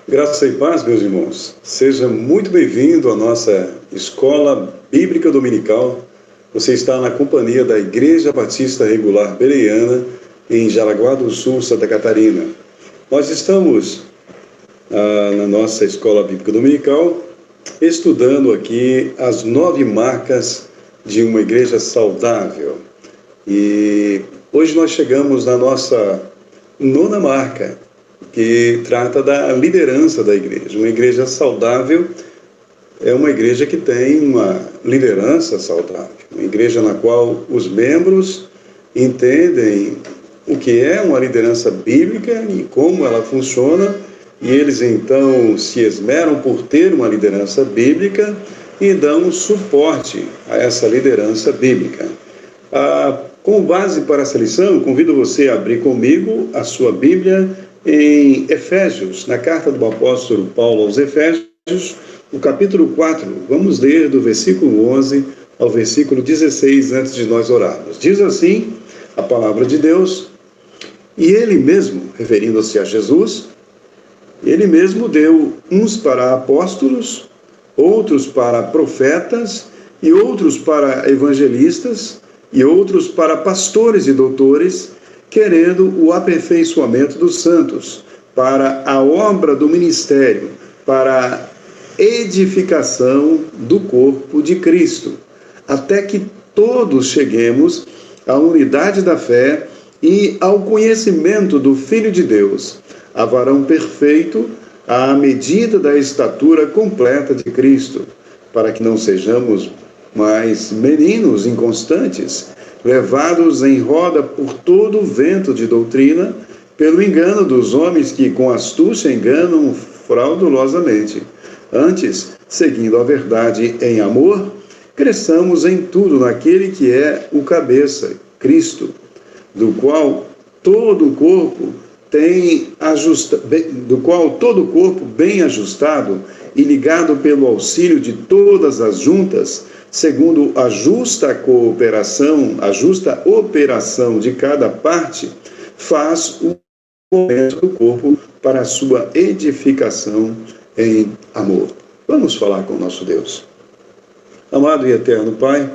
Graça e paz, meus irmãos. Seja muito bem-vindo à nossa Escola Bíblica Dominical. Você está na companhia da Igreja Batista Regular Bereana, em Jaraguá do Sul, Santa Catarina. Nós estamos na nossa Escola Bíblica Dominical, estudando aqui as 9 marcas de uma igreja saudável. E hoje nós chegamos na nossa 9ª marca, que trata da liderança da igreja. Uma igreja saudável é uma igreja que tem uma liderança saudável, uma igreja na qual os membros entendem o que é uma liderança bíblica e como ela funciona, e eles então se esmeram por ter uma liderança bíblica e dão suporte a essa liderança bíblica. Com base para essa lição, convido você a abrir comigo a sua Bíblia em Efésios, na carta do apóstolo Paulo aos Efésios, no capítulo 4, vamos ler do versículo 11 ao versículo 16, antes de nós orarmos. Diz assim a palavra de Deus: e ele mesmo, referindo-se a Jesus, ele mesmo deu uns para apóstolos, outros para profetas, e outros para evangelistas, e outros para pastores e doutores, querendo o aperfeiçoamento dos santos, para a obra do ministério, para a edificação do corpo de Cristo, até que todos cheguemos à unidade da fé e ao conhecimento do Filho de Deus, a varão perfeito, à medida da estatura completa de Cristo, para que não sejamos mais meninos inconstantes, levados em roda por todo o vento de doutrina, pelo engano dos homens que com astúcia enganam fraudulosamente. Antes, seguindo a verdade em amor, cresçamos em tudo naquele que é o cabeça, Cristo, do qual todo o corpo bem ajustado e ligado pelo auxílio de todas as juntas, segundo a justa operação de cada parte, faz o movimento do corpo para a sua edificação em amor. Vamos falar com o nosso Deus. Amado e eterno Pai,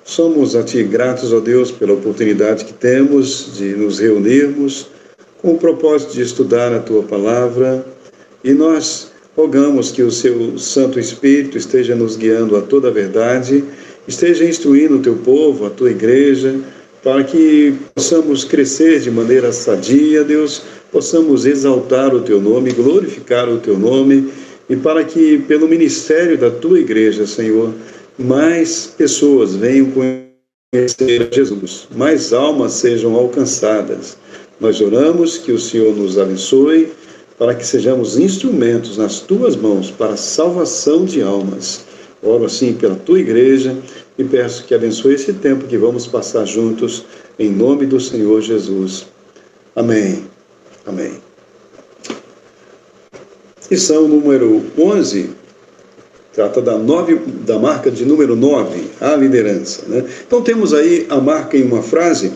somos a Ti gratos, ó Deus, pela oportunidade que temos de nos reunirmos com o propósito de estudar a Tua Palavra, e nós rogamos que o Seu Santo Espírito esteja nos guiando a toda a verdade, esteja instruindo o Teu povo, a Tua igreja, para que possamos crescer de maneira sadia, Deus, possamos exaltar o Teu nome, glorificar o Teu nome, e para que pelo ministério da Tua igreja, Senhor, mais pessoas venham conhecer Jesus, mais almas sejam alcançadas. Nós oramos que o Senhor nos abençoe, para que sejamos instrumentos nas Tuas mãos para a salvação de almas. Oro assim pela Tua igreja e peço que abençoe esse tempo que vamos passar juntos, em nome do Senhor Jesus. Amém. Amém. Lição número 11, trata da marca de número 9, a liderança, né? Então temos aí a marca em uma frase,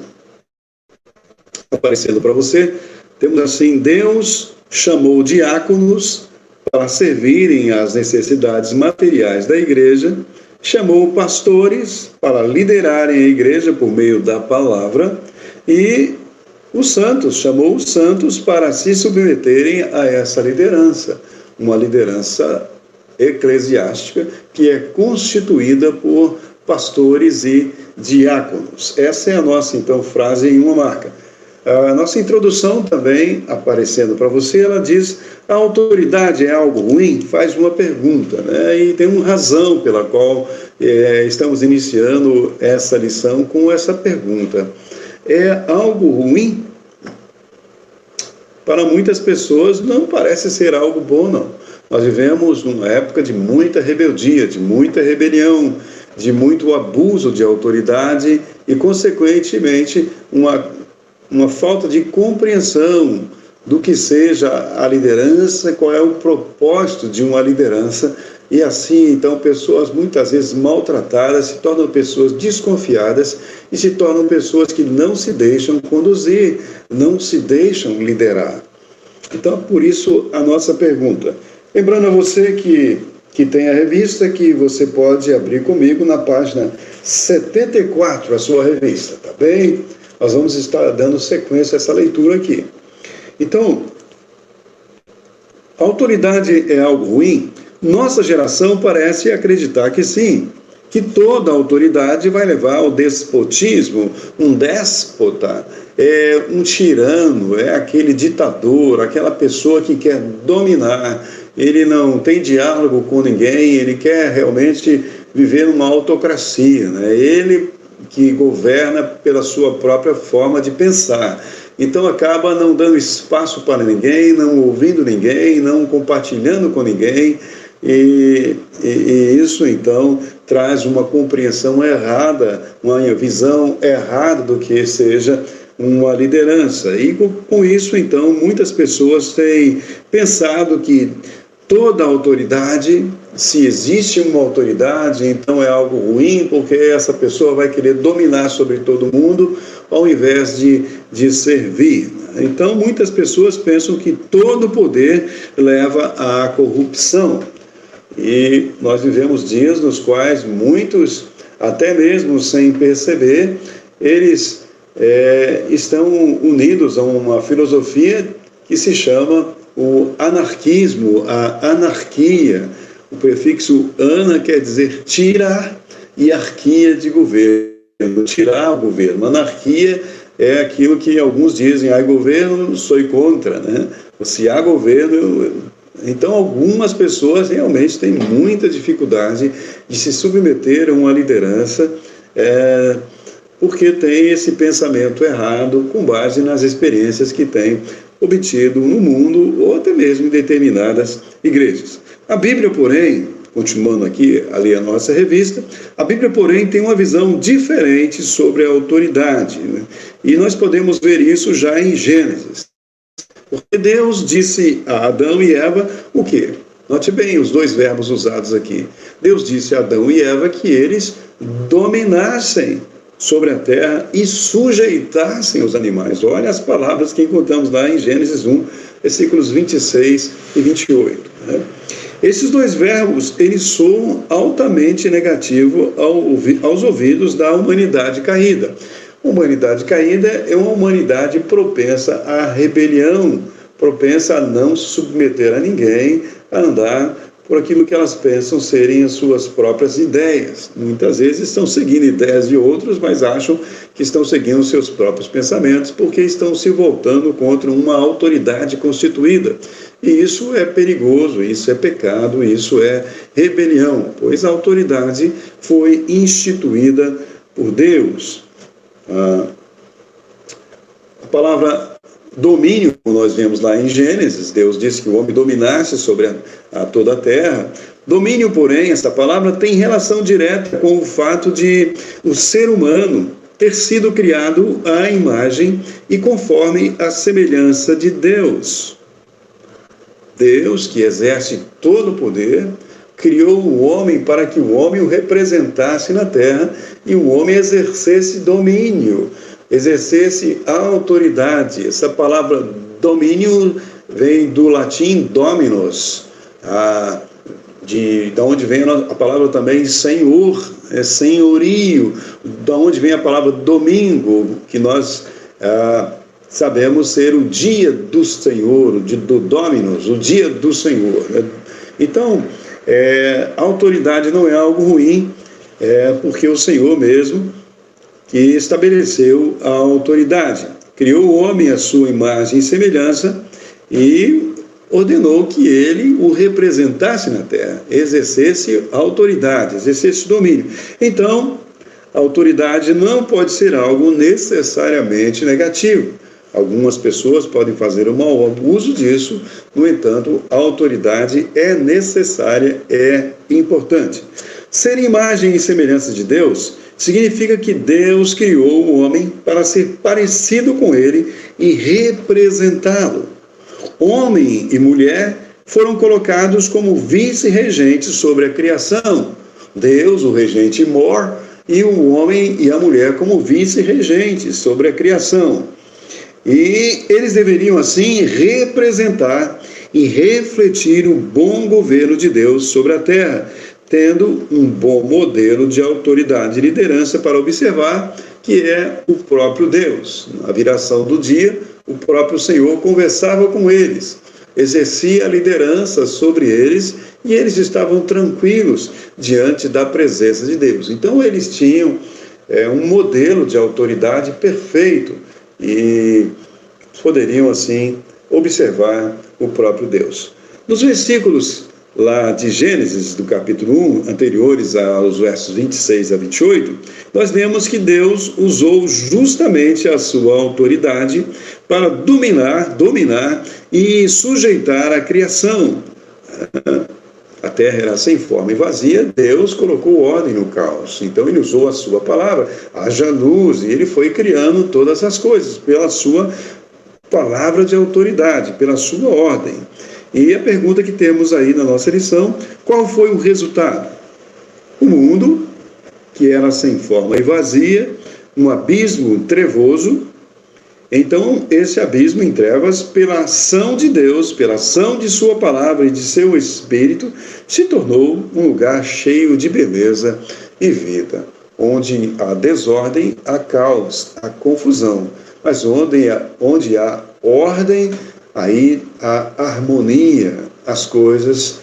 aparecendo para você. Temos assim: Deus chamou diáconos para servirem às necessidades materiais da igreja, chamou pastores para liderarem a igreja por meio da palavra, e chamou os santos para se submeterem a essa liderança, uma liderança eclesiástica que é constituída por pastores e diáconos. Essa é a nossa, então, frase em uma marca. A nossa introdução também, aparecendo para você, ela diz: a autoridade é algo ruim? Faz uma pergunta, né? E tem uma razão pela qual estamos iniciando essa lição com essa pergunta. É algo ruim? Para muitas pessoas não parece ser algo bom, não. Nós vivemos numa época de muita rebeldia, de muita rebelião, de muito abuso de autoridade e, consequentemente, uma falta de compreensão do que seja a liderança, qual é o propósito de uma liderança, e assim, então, pessoas muitas vezes maltratadas se tornam pessoas desconfiadas e se tornam pessoas que não se deixam conduzir, não se deixam liderar. Então, por isso, a nossa pergunta. Lembrando a você que tem a revista, que você pode abrir comigo na página 74, a sua revista, tá bem? Nós vamos estar dando sequência a essa leitura aqui. Então, a autoridade é algo ruim? Nossa geração parece acreditar que sim, que toda autoridade vai levar ao despotismo, um déspota, é um tirano, é aquele ditador, aquela pessoa que quer dominar, ele não tem diálogo com ninguém, ele quer realmente viver numa autocracia, né? Ele que governa pela sua própria forma de pensar. Então acaba não dando espaço para ninguém, não ouvindo ninguém, não compartilhando com ninguém, e isso então traz uma compreensão errada, uma visão errada do que seja uma liderança. E com isso então muitas pessoas têm pensado que toda autoridade, se existe uma autoridade, então é algo ruim, porque essa pessoa vai querer dominar sobre todo mundo, ao invés de servir. Então, muitas pessoas pensam que todo poder leva à corrupção. E nós vivemos dias nos quais muitos, até mesmo sem perceber, eles estão unidos a uma filosofia que se chama o anarquismo, a anarquia. O prefixo ana quer dizer tirar e arquia de governo, tirar o governo. Anarquia é aquilo que alguns dizem, há governo, sou contra, né? Se há governo... Então, algumas pessoas realmente têm muita dificuldade de se submeter a uma liderança, porque tem esse pensamento errado com base nas experiências que têm obtido no mundo ou até mesmo em determinadas igrejas. A Bíblia, porém, continuando aqui a ler a nossa revista, a Bíblia, porém, tem uma visão diferente sobre a autoridade, né? E nós podemos ver isso já em Gênesis. Porque Deus disse a Adão e Eva o quê? Note bem os dois verbos usados aqui. Deus disse a Adão e Eva que eles dominassem sobre a terra e sujeitassem os animais. Olha as palavras que encontramos lá em Gênesis 1, versículos 26 e 28. Né? Esses dois verbos, eles soam altamente negativos aos ouvidos da humanidade caída. A humanidade caída é uma humanidade propensa à rebelião, propensa a não se submeter a ninguém, a andar por aquilo que elas pensam serem as suas próprias ideias. Muitas vezes estão seguindo ideias de outros, mas acham que estão seguindo seus próprios pensamentos, porque estão se voltando contra uma autoridade constituída. E isso é perigoso, isso é pecado, isso é rebelião, pois a autoridade foi instituída por Deus. A palavra domínio, como nós vemos lá em Gênesis, Deus disse que o homem dominasse sobre toda a terra. Domínio, porém, essa palavra tem relação direta com o fato de o ser humano ter sido criado à imagem e conforme a semelhança de Deus. Deus, que exerce todo o poder, criou o homem para que o homem o representasse na terra e o homem exercesse domínio, exercesse autoridade. Essa palavra domínio vem do latim dominus, da onde vem a palavra também senhor, senhorio, da onde vem a palavra domingo, que nós sabemos ser o dia do Senhor, do dominus, o dia do Senhor. Então, a autoridade não é algo ruim, porque o Senhor mesmo que estabeleceu a autoridade. Criou o homem à sua imagem e semelhança e ordenou que ele o representasse na terra, exercesse autoridade, exercesse domínio. Então, a autoridade não pode ser algo necessariamente negativo. Algumas pessoas podem fazer um mau uso disso, no entanto, a autoridade é necessária, é importante. Ser imagem e semelhança de Deus significa que Deus criou o homem para ser parecido com ele e representá-lo. Homem e mulher foram colocados como vice-regentes sobre a criação. Deus, o regente mor, e o homem e a mulher como vice-regentes sobre a criação. E eles deveriam, assim, representar e refletir o bom governo de Deus sobre a terra, tendo um bom modelo de autoridade e liderança para observar, que é o próprio Deus. Na viração do dia, o próprio Senhor conversava com eles, exercia a liderança sobre eles e eles estavam tranquilos diante da presença de Deus. Então, eles tinham um modelo de autoridade perfeito e poderiam, assim, observar o próprio Deus. Nos versículos lá de Gênesis, do capítulo 1, anteriores aos versos 26 a 28, nós vemos que Deus usou justamente a sua autoridade para dominar e sujeitar a criação. A terra era sem forma e vazia, Deus colocou ordem no caos. Então ele usou a sua palavra, haja luz, e ele foi criando todas as coisas pela sua palavra de autoridade, pela sua ordem. E a pergunta que temos aí na nossa lição: qual foi o resultado? O mundo, que era sem forma e vazia, um abismo trevoso. Então, esse abismo em trevas, pela ação de Deus, pela ação de sua palavra e de seu Espírito, se tornou um lugar cheio de beleza e vida, onde há desordem, há caos, há confusão, mas onde há ordem, aí há harmonia, as coisas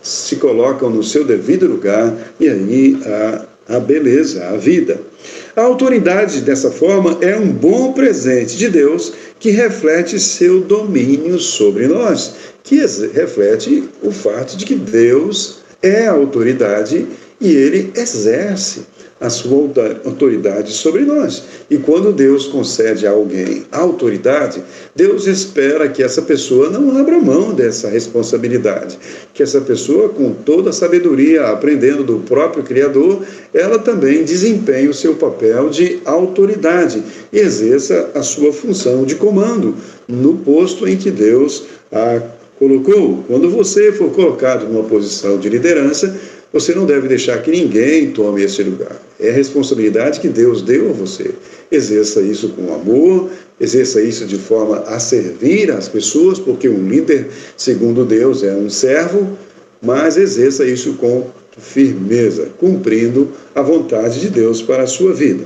se colocam no seu devido lugar e aí há a beleza, a vida. A autoridade, dessa forma, é um bom presente de Deus que reflete seu domínio sobre nós, que reflete o fato de que Deus é a autoridade e ele exerce a sua autoridade sobre nós. E quando Deus concede a alguém a autoridade, Deus espera que essa pessoa não abra mão dessa responsabilidade, que essa pessoa, com toda a sabedoria, aprendendo do próprio Criador, ela também desempenhe o seu papel de autoridade e exerça a sua função de comando no posto em que Deus a colocou. Quando você for colocado numa posição de liderança, você não deve deixar que ninguém tome esse lugar. É a responsabilidade que Deus deu a você. Exerça isso com amor, exerça isso de forma a servir as pessoas, porque um líder, segundo Deus, é um servo, mas exerça isso com firmeza, cumprindo a vontade de Deus para a sua vida.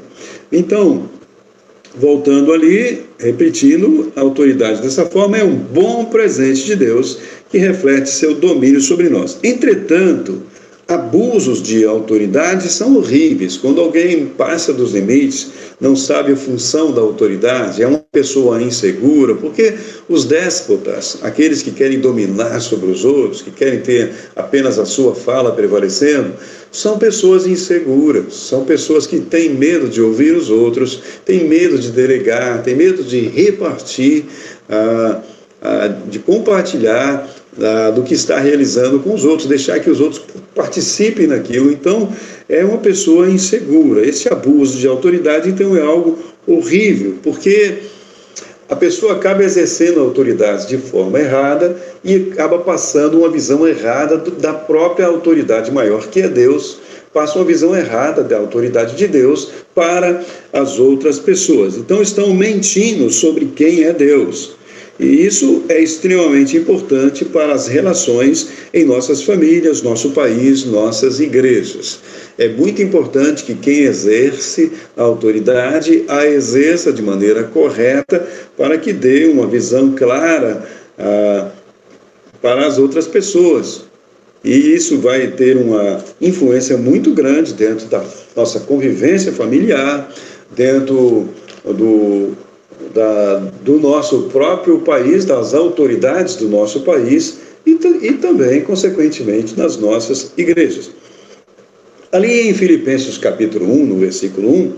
Então, voltando ali, repetindo, a autoridade dessa forma é um bom presente de Deus que reflete seu domínio sobre nós. Entretanto, abusos de autoridade são horríveis. Quando alguém passa dos limites, não sabe a função da autoridade, é uma pessoa insegura, porque os déspotas, aqueles que querem dominar sobre os outros, que querem ter apenas a sua fala prevalecendo, são pessoas inseguras, são pessoas que têm medo de ouvir os outros, têm medo de delegar, têm medo de repartir, de compartilhar do que está realizando com os outros, deixar que os outros participem naquilo. Então, é uma pessoa insegura. Esse abuso de autoridade, então, é algo horrível, porque a pessoa acaba exercendo a autoridade de forma errada e acaba passando uma visão errada da própria autoridade maior, que é Deus, passa uma visão errada da autoridade de Deus para as outras pessoas. Então, estão mentindo sobre quem é Deus. E isso é extremamente importante para as relações em nossas famílias, nosso país, nossas igrejas. É muito importante que quem exerce a autoridade a exerça de maneira correta para que dê uma visão clara para as outras pessoas. E isso vai ter uma influência muito grande dentro da nossa convivência familiar, dentro do nosso próprio país, das autoridades do nosso país e também, consequentemente, nas nossas igrejas. Ali em Filipenses capítulo 1, no versículo 1,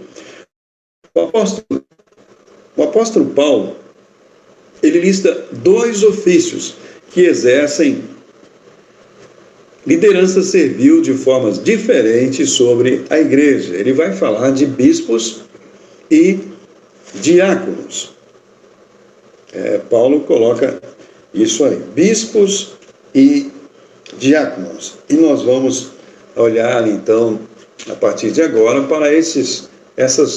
o apóstolo Paulo, ele lista 2 ofícios que exercem liderança servil de formas diferentes sobre a igreja. Ele vai falar de bispos e diáconos. Paulo coloca isso aí, bispos e diáconos. E nós vamos olhar, então, a partir de agora, para essas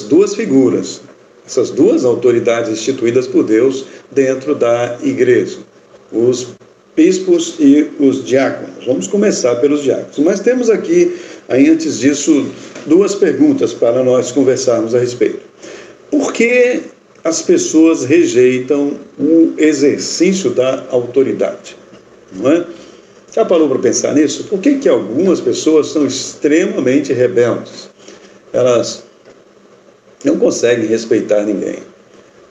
2 figuras, essas duas autoridades instituídas por Deus dentro da igreja, os bispos e os diáconos. Vamos começar pelos diáconos. Mas temos aqui, aí antes disso, duas perguntas para nós conversarmos a respeito. Por que as pessoas rejeitam o exercício da autoridade? Não é? Já parou para pensar nisso? Por que algumas pessoas são extremamente rebeldes? Elas não conseguem respeitar ninguém.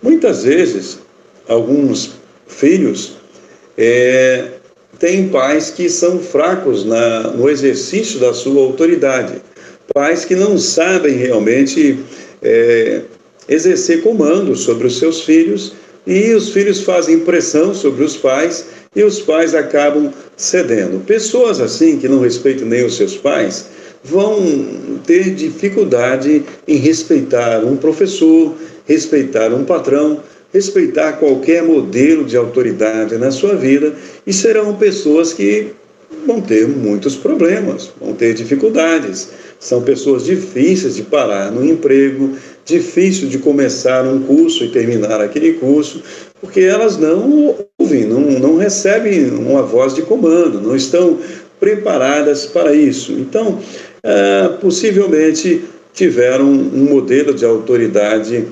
Muitas vezes, alguns filhos têm pais que são fracos no exercício da sua autoridade. Pais que não sabem realmente exercer comando sobre os seus filhos, e os filhos fazem pressão sobre os pais, e os pais acabam cedendo. Pessoas assim, que não respeitam nem os seus pais, vão ter dificuldade em respeitar um professor, respeitar um patrão, respeitar qualquer modelo de autoridade na sua vida, e serão pessoas que vão ter muitos problemas, vão ter dificuldades. São pessoas difíceis de parar no emprego, difícil de começar um curso e terminar aquele curso, porque elas não ouvem, não recebem uma voz de comando, não estão preparadas para isso. Então, possivelmente tiveram um modelo de autoridade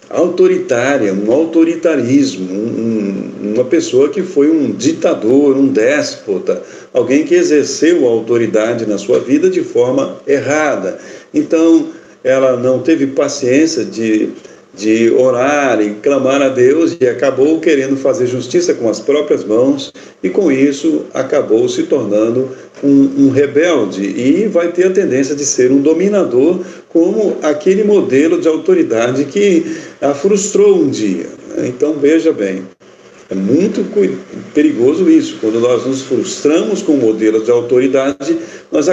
autoritária, um autoritarismo, uma pessoa que foi um ditador, um déspota, alguém que exerceu a autoridade na sua vida de forma errada. Então, ela não teve paciência de orar e clamar a Deus, e acabou querendo fazer justiça com as próprias mãos, e com isso acabou se tornando um rebelde, e vai ter a tendência de ser um dominador, como aquele modelo de autoridade que a frustrou um dia. Então, veja bem, é muito perigoso isso. Quando nós nos frustramos com o modelo de autoridade, nós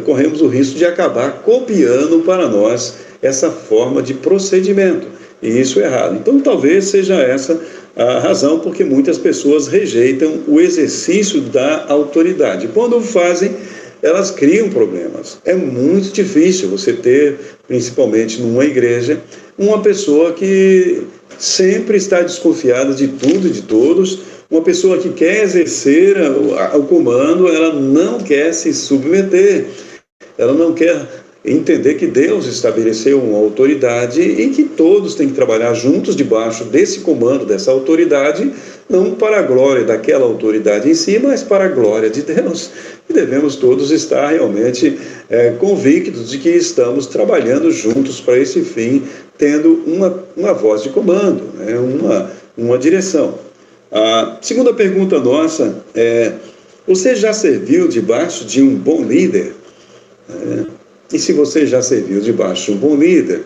corremos o risco de acabar copiando para nós essa forma de procedimento, e isso é errado. Então, talvez seja essa a razão porque muitas pessoas rejeitam o exercício da autoridade. Quando o fazem, elas criam problemas. É muito difícil você ter, principalmente numa igreja, uma pessoa que sempre está desconfiada de tudo e de todos, uma pessoa que quer exercer o comando, ela não quer se submeter, ela não quer entender que Deus estabeleceu uma autoridade e que todos têm que trabalhar juntos debaixo desse comando, dessa autoridade, não para a glória daquela autoridade em si, mas para a glória de Deus. E devemos todos estar realmente convictos de que estamos trabalhando juntos para esse fim, tendo uma voz de comando, né? uma direção. A segunda pergunta nossa é: você já serviu debaixo de um bom líder? E se você já serviu debaixo de um bom líder,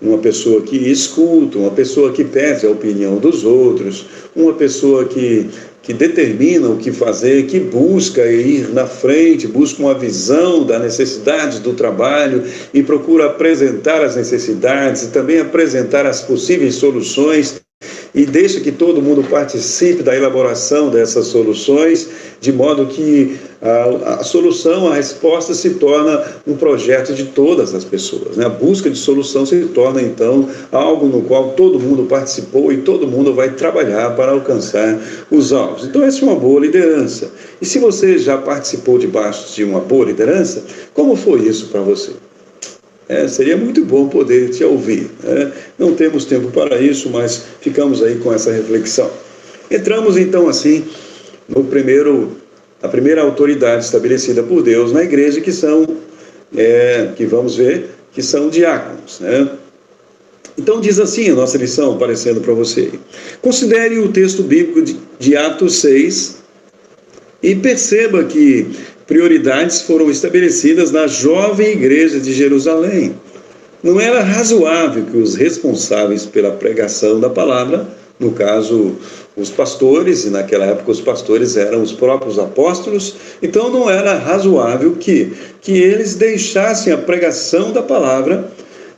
uma pessoa que escuta, uma pessoa que pede a opinião dos outros, uma pessoa que determina o que fazer, que busca ir na frente, busca uma visão da necessidade do trabalho e procura apresentar as necessidades e também apresentar as possíveis soluções, e deixa que todo mundo participe da elaboração dessas soluções, de modo que a solução, a resposta se torna um projeto de todas as pessoas, né? A busca de solução se torna, então, algo no qual todo mundo participou e todo mundo vai trabalhar para alcançar os alvos. Então, essa é uma boa liderança. E se você já participou debaixo de uma boa liderança, como foi isso para você? Seria muito bom poder te ouvir. Não temos tempo para isso, mas ficamos aí com essa reflexão. Entramos então assim a primeira autoridade estabelecida por Deus na igreja, que vamos ver, que são diáconos, né? Então diz assim a nossa lição, aparecendo para você. Considere o texto bíblico de Atos 6 e perceba que prioridades foram estabelecidas na jovem igreja de Jerusalém. Não era razoável que os responsáveis pela pregação da palavra, no caso, os pastores, e naquela época os pastores eram os próprios apóstolos, então não era razoável que eles deixassem a pregação da palavra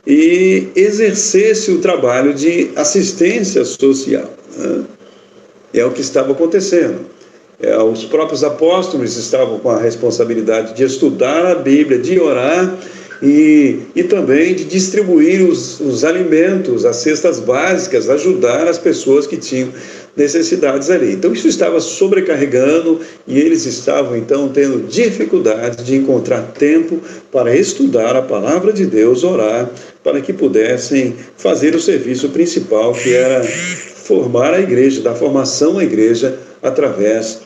e exercessem o trabalho de assistência social, né? É o que estava acontecendo. Os próprios apóstolos estavam com a responsabilidade de estudar a Bíblia, de orar e também de distribuir os alimentos, as cestas básicas, ajudar as pessoas que tinham necessidades ali. Então isso estava sobrecarregando e eles estavam então tendo dificuldade de encontrar tempo para estudar a palavra de Deus, orar, para que pudessem fazer o serviço principal, que era formar a igreja, dar formação à igreja através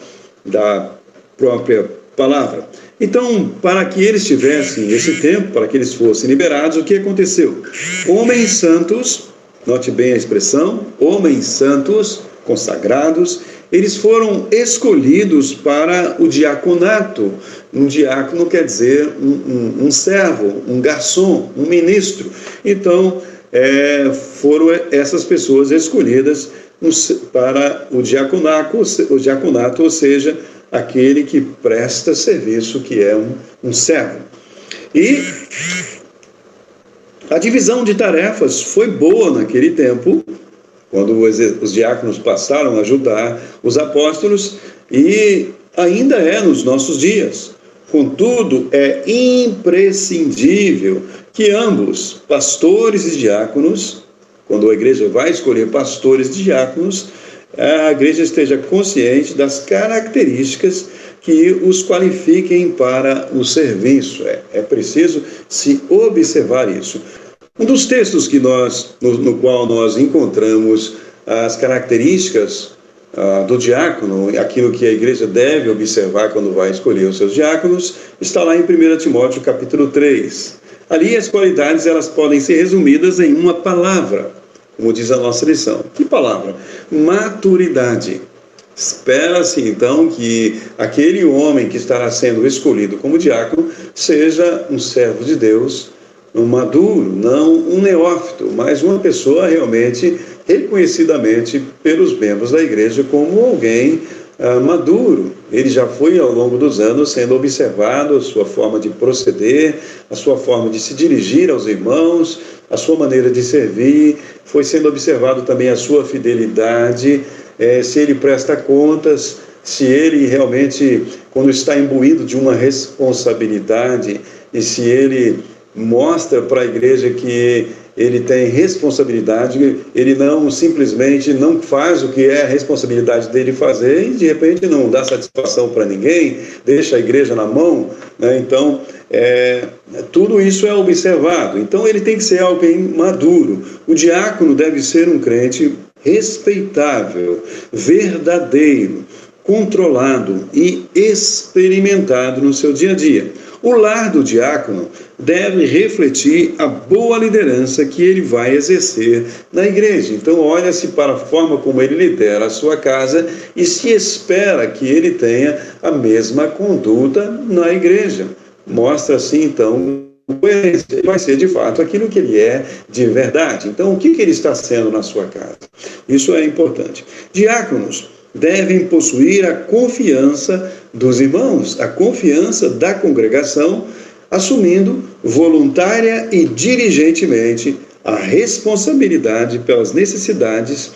da própria palavra. Então, para que eles tivessem esse tempo, para que eles fossem liberados, o que aconteceu? Homens santos, note bem a expressão, homens santos, consagrados, eles foram escolhidos para o diaconato. Um diácono quer dizer um servo, um garçom, um ministro. Então, foram essas pessoas escolhidas para o diaconato, ou seja, aquele que presta serviço, que é um servo. E a divisão de tarefas foi boa naquele tempo, quando os diáconos passaram a ajudar os apóstolos, e ainda é nos nossos dias. Contudo, é imprescindível que ambos, pastores e diáconos, quando a igreja vai escolher pastores e diáconos, a igreja esteja consciente das características que os qualifiquem para o serviço. É preciso se observar isso. Um dos textos que no qual nós encontramos as características do diácono, aquilo que a igreja deve observar quando vai escolher os seus diáconos, está lá em 1 Timóteo capítulo 3. Ali as qualidades elas podem ser resumidas em uma palavra, como diz a nossa lição. Que palavra? Maturidade. Espera-se então que aquele homem que estará sendo escolhido como diácono seja um servo de Deus, um maduro, não um neófito, mas uma pessoa realmente reconhecidamente pelos membros da igreja como alguém maduro. Ele já foi ao longo dos anos sendo observado, a sua forma de proceder, a sua forma de se dirigir aos irmãos, a sua maneira de servir, foi sendo observado também a sua fidelidade, se ele presta contas, se ele realmente, quando está imbuído de uma responsabilidade, e se ele mostra para a igreja que ele tem responsabilidade, ele não simplesmente não faz o que é a responsabilidade dele fazer e de repente não dá satisfação para ninguém, deixa a igreja na mão, né? Então, tudo isso é observado. Então ele tem que ser alguém maduro. O diácono deve ser um crente respeitável, verdadeiro, controlado e experimentado no seu dia a dia. O lar do diácono deve refletir a boa liderança que ele vai exercer na igreja. Então, olha-se para a forma como ele lidera a sua casa e se espera que ele tenha a mesma conduta na igreja. Mostra assim, então, ele vai ser de fato aquilo que ele é de verdade. Então, o que ele está sendo na sua casa? Isso é importante. Diáconos devem possuir a confiança dos irmãos, a confiança da congregação, assumindo voluntária e diligentemente a responsabilidade pelas necessidades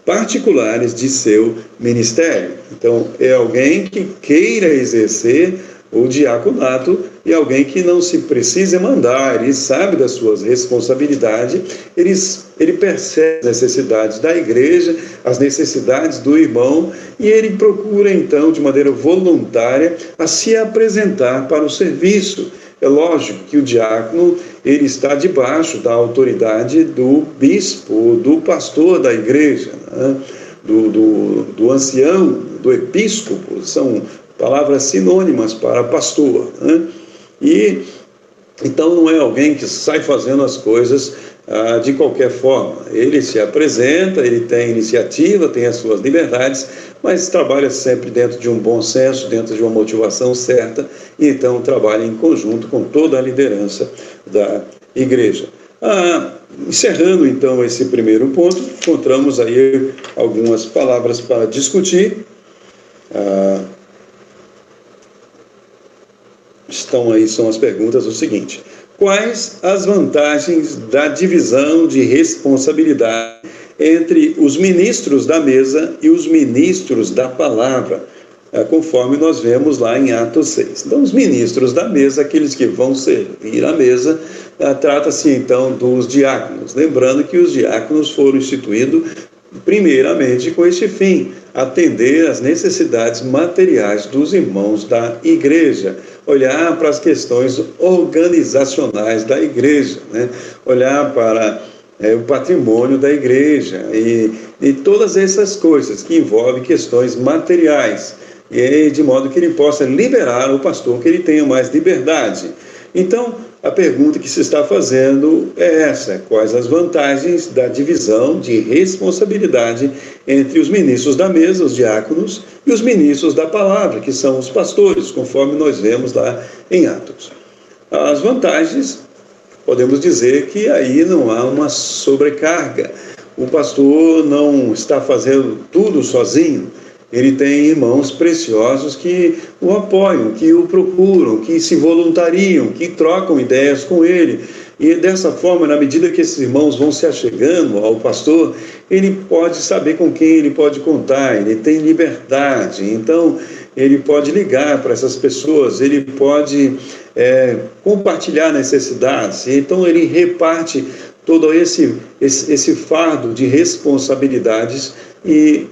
particulares de seu ministério. Então, é alguém que queira exercer o diaconato e alguém que não se precisa mandar, ele sabe das suas responsabilidades, ele percebe as necessidades da igreja, as necessidades do irmão, e ele procura então, de maneira voluntária, a se apresentar para o serviço. É lógico que o diácono, ele está debaixo da autoridade do bispo, do pastor da igreja, né? do ancião, do episcopo, são palavras sinônimas para pastor, né? E então não é alguém que sai fazendo as coisas de qualquer forma. Ele se apresenta, ele tem iniciativa, tem as suas liberdades, mas trabalha sempre dentro de um bom senso, dentro de uma motivação certa, e então trabalha em conjunto com toda a liderança da igreja. Encerrando então esse primeiro ponto, encontramos aí algumas palavras para discutir. São as perguntas o seguinte: quais as vantagens da divisão de responsabilidade entre os ministros da mesa e os ministros da palavra? conforme nós vemos lá em Atos 6. Então, os ministros da mesa, aqueles que vão servir a mesa, trata-se então dos diáconos. Lembrando que os diáconos foram instituídos primeiramente com este fim, atender às necessidades materiais dos irmãos da igreja, olhar para as questões organizacionais da igreja, né? Olhar para o patrimônio da igreja e todas essas coisas que envolvem questões materiais, e de modo que ele possa liberar o pastor, que ele tenha mais liberdade. Então, a pergunta que se está fazendo é essa: quais as vantagens da divisão de responsabilidade entre os ministros da mesa, os diáconos, e os ministros da palavra, que são os pastores, conforme nós vemos lá em Atos? As vantagens, podemos dizer que aí não há uma sobrecarga. O pastor não está fazendo tudo sozinho. Ele tem irmãos preciosos que o apoiam, que o procuram, que se voluntariam, que trocam ideias com ele. E dessa forma, na medida que esses irmãos vão se achegando ao pastor, ele pode saber com quem ele pode contar, ele tem liberdade. Então, ele pode ligar para essas pessoas, ele pode compartilhar necessidades. Então, ele reparte todo esse fardo de responsabilidades, e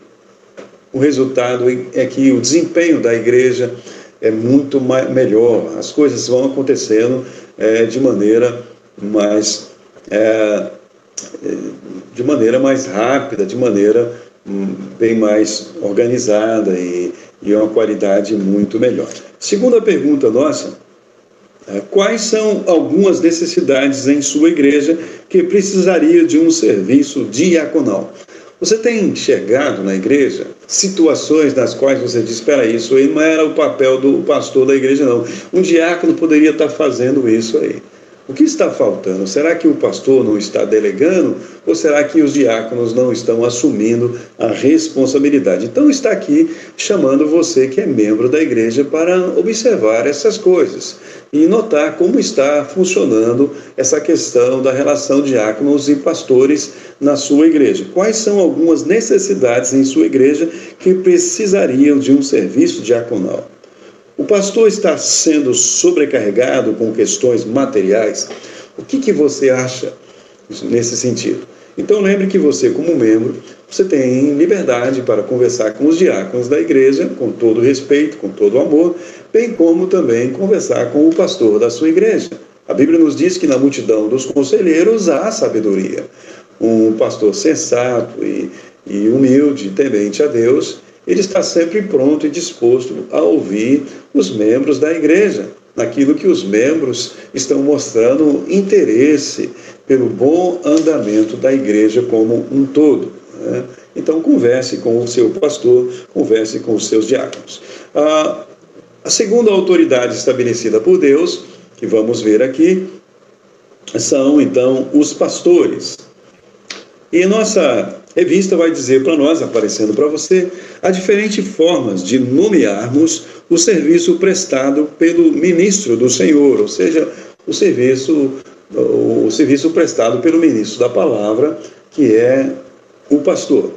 o resultado é que o desempenho da igreja é muito melhor, as coisas vão acontecendo de maneira mais rápida, de maneira bem mais organizada e uma qualidade muito melhor. Segunda pergunta nossa: quais são algumas necessidades em sua igreja que precisaria de um serviço diaconal? Você tem enxergado na igreja situações nas quais você diz: espera aí, isso aí não era o papel do pastor da igreja, não. Um diácono poderia estar fazendo isso aí. O que está faltando? Será que o pastor não está delegando? Ou será que os diáconos não estão assumindo a responsabilidade? Então está aqui chamando você que é membro da igreja para observar essas coisas e notar como está funcionando essa questão da relação diáconos e pastores na sua igreja. Quais são algumas necessidades em sua igreja que precisariam de um serviço diaconal? O pastor está sendo sobrecarregado com questões materiais? O que você acha nesse sentido? Então lembre que você, como membro, você tem liberdade para conversar com os diáconos da igreja, com todo respeito, com todo amor, bem como também conversar com o pastor da sua igreja. A Bíblia nos diz que na multidão dos conselheiros há sabedoria. Um pastor sensato e humilde, temente a Deus, ele está sempre pronto e disposto a ouvir os membros da igreja, naquilo que os membros estão mostrando interesse pelo bom andamento da igreja como um todo, né? Então, converse com o seu pastor, converse com os seus diáconos. A segunda autoridade estabelecida por Deus, que vamos ver aqui, são, então, os pastores. E nossa revista vai dizer para nós, aparecendo para você, as diferentes formas de nomearmos o serviço prestado pelo ministro do Senhor, ou seja, o serviço prestado pelo ministro da palavra, que é o pastor.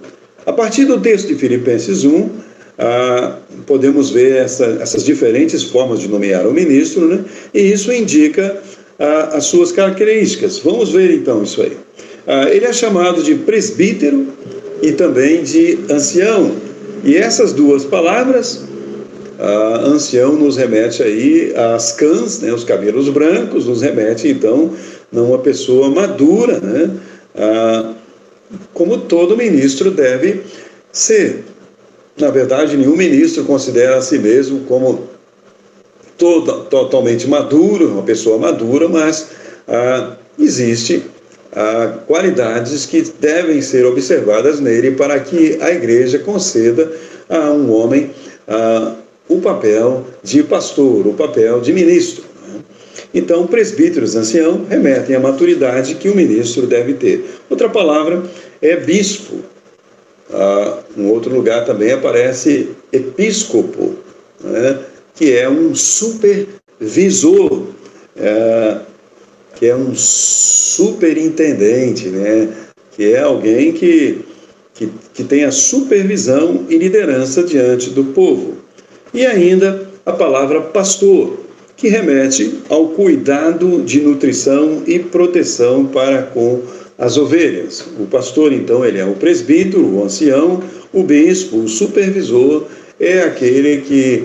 A partir do texto de Filipenses 1, podemos ver essas diferentes formas de nomear o ministro, né? E isso indica as suas características. Vamos ver então isso aí. Ele é chamado de presbítero e também de ancião. E essas duas palavras, ancião nos remete aí às cãs, né, os cabelos brancos, nos remete então a uma pessoa madura, né, como todo ministro deve ser. Na verdade, nenhum ministro considera a si mesmo como totalmente maduro, uma pessoa madura, mas existe qualidades que devem ser observadas nele para que a igreja conceda a um homem o papel de pastor, o papel de ministro. Então, presbíteros, ancião, remetem à maturidade que o ministro deve ter. Outra palavra é bispo. Em outro lugar também aparece episcopo, né, que é um supervisor, que é um superintendente, né, que é alguém que tem a supervisão e liderança diante do povo. E ainda a palavra pastor, que remete ao cuidado de nutrição e proteção para com as ovelhas. O pastor, então, ele é o presbítero, o ancião, o bispo, o supervisor, é aquele que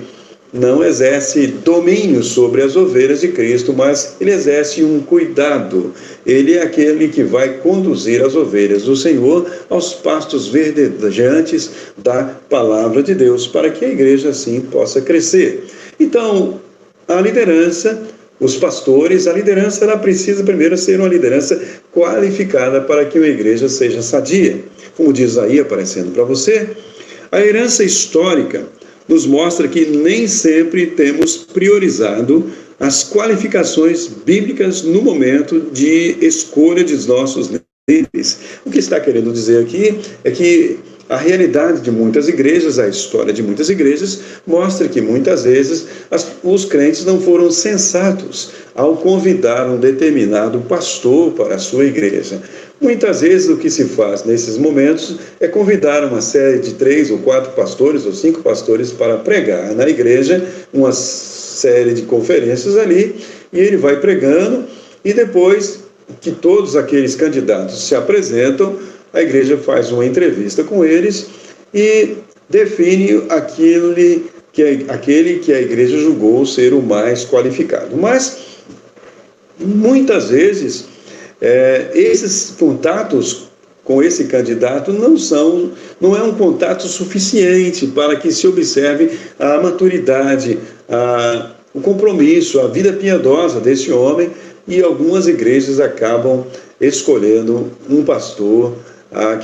não exerce domínio sobre as ovelhas de Cristo, mas ele exerce um cuidado. Ele é aquele que vai conduzir as ovelhas do Senhor aos pastos verdejantes da palavra de Deus, para que a igreja assim possa crescer. Então, a liderança, os pastores, a liderança ela precisa primeiro ser uma liderança qualificada para que uma igreja seja sadia. Como diz aí aparecendo para você, a herança histórica nos mostra que nem sempre temos priorizado as qualificações bíblicas no momento de escolha dos nossos líderes. O que está querendo dizer aqui é que a realidade de muitas igrejas, a história de muitas igrejas, mostra que muitas vezes os crentes não foram sensatos ao convidar um determinado pastor para a sua igreja. Muitas vezes o que se faz nesses momentos é convidar uma série de 3 ou 4 pastores ou 5 pastores para pregar na igreja, uma série de conferências ali, e ele vai pregando, e depois que todos aqueles candidatos se apresentam, a igreja faz uma entrevista com eles e define aquele que a igreja julgou ser o mais qualificado. Mas, muitas vezes, esses contatos com esse candidato não é um contato suficiente para que se observe a maturidade, o compromisso, a vida piedosa desse homem, e algumas igrejas acabam escolhendo um pastor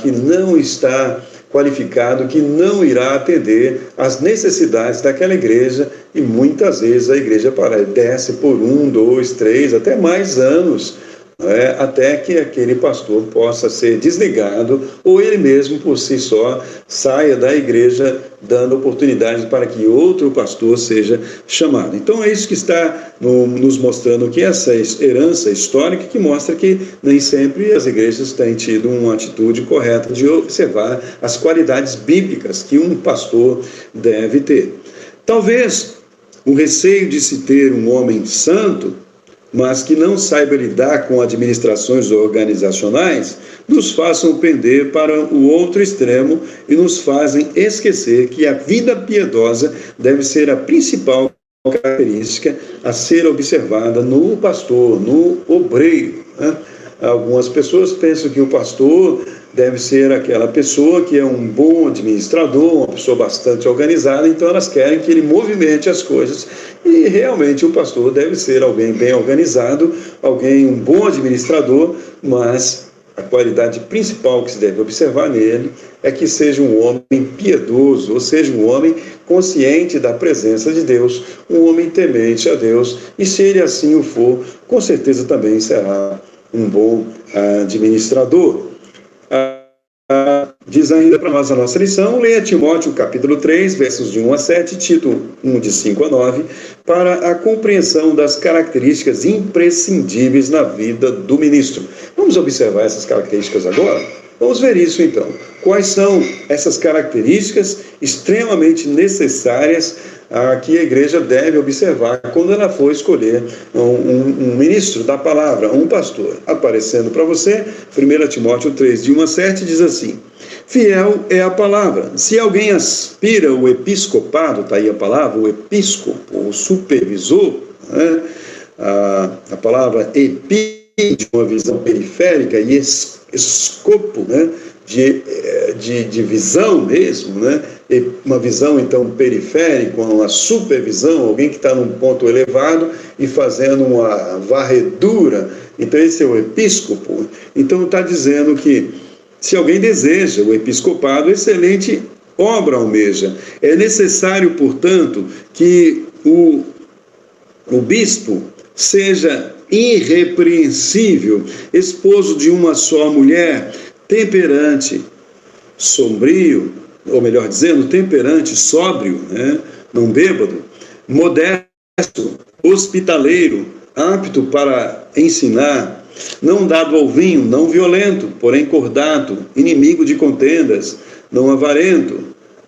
que não está qualificado, que não irá atender às necessidades daquela igreja, e muitas vezes a igreja padece por 1, 2, 3, até mais anos, até que aquele pastor possa ser desligado, ou ele mesmo por si só saia da igreja, dando oportunidade para que outro pastor seja chamado. Então é isso que está nos mostrando que essa herança histórica, que mostra que nem sempre as igrejas têm tido uma atitude correta de observar as qualidades bíblicas que um pastor deve ter. Talvez o receio de se ter um homem santo, mas que não saiba lidar com administrações organizacionais, nos façam pender para o outro extremo e nos fazem esquecer que a vida piedosa deve ser a principal característica a ser observada no pastor, no obreiro. Algumas pessoas pensam que o pastor deve ser aquela pessoa que é um bom administrador, uma pessoa bastante organizada, então elas querem que ele movimente as coisas. E realmente o pastor deve ser alguém bem organizado, um bom administrador, mas a qualidade principal que se deve observar nele é que seja um homem piedoso, ou seja, um homem consciente da presença de Deus, um homem temente a Deus, e se ele assim o for, com certeza também será um bom administrador. Diz ainda para nós a nossa lição, leia Timóteo capítulo 3, versos de 1 a 7, Tito 1 de 5 a 9, para a compreensão das características imprescindíveis na vida do ministro. Vamos observar essas características agora? Vamos ver isso então. Quais são essas características extremamente necessárias que a igreja deve observar quando ela for escolher um ministro da palavra, um pastor? Aparecendo para você, 1 Timóteo 3, de 1 a 7, diz assim: fiel é a palavra. Se alguém aspira o episcopado, está aí a palavra, o episcopo, o supervisor, a palavra epi, de uma visão periférica, e escopo, de visão mesmo, uma visão então periférica, uma supervisão, alguém que está num ponto elevado e fazendo uma varredura. Então esse é o episcopo. Então está dizendo que se alguém deseja o episcopado, excelente obra almeja. É necessário, portanto, que o bispo seja irrepreensível, esposo de uma só mulher, temperante, sombrio, ou melhor dizendo, temperante, sóbrio, não bêbado, modesto, hospitaleiro, apto para ensinar, não dado ao vinho, não violento, porém cordato, inimigo de contendas, não avarento,